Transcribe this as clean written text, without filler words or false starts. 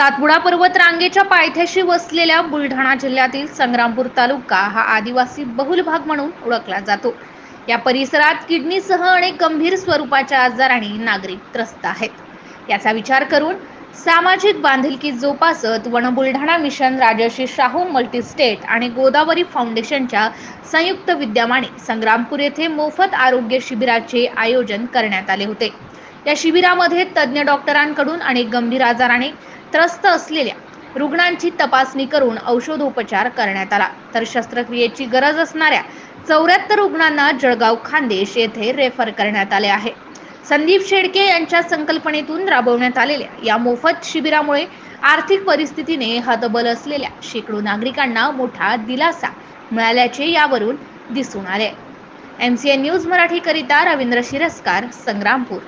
सातपुडा पर्वत रांगेच्या पायथ्याशी वसलेल्या बुलढाणा जिल्ह्यातील संग्रामपूर तालुका हा आदिवासी बहुल भाग म्हणून ओळखला जातो। या परिसरात किडनीसह अनेक गंभीर स्वरूपाच्या आजारांनी नागरिक त्रस्त आहेत। याचा विचार करून सामाजिक बांधिलकी जोपासत one Buldhana mission, Rajarshi Shahu multi-state आणि गोदावरी फाउंडेशनच्या संयुक्त विद्यमाने संग्रामपूर येथे मोफत आरोग्य शिबिराचे आयोजन करण्यात आले होते। या शिबिरामध्ये तज्ञ डॉक्टरांकडून अनेक गंभीर आजाराने त्रस्त असलेल्या रुग्णांची तपासणी करून औषधोपचार करण्यात आला, तर शस्त्रक्रियेची गरज असणाऱ्या 74 रुग्णांना जळगाव खान्देश येथे रेफर करण्यात आले आहे। संदीप शेडके यांच्या संकल्पनेतून राबवण्यात आलेल्या या मोफत शिबिरामुळे आर्थिक परिस्थितीने हतबल असलेल्या शेकडो नागरिकांना मोठा दिलासा मिळाल्याचे यावरून दिसून आले। MCN न्यूज मराठी करिता रवींद्र शिरस्कार, संग्रामपूर।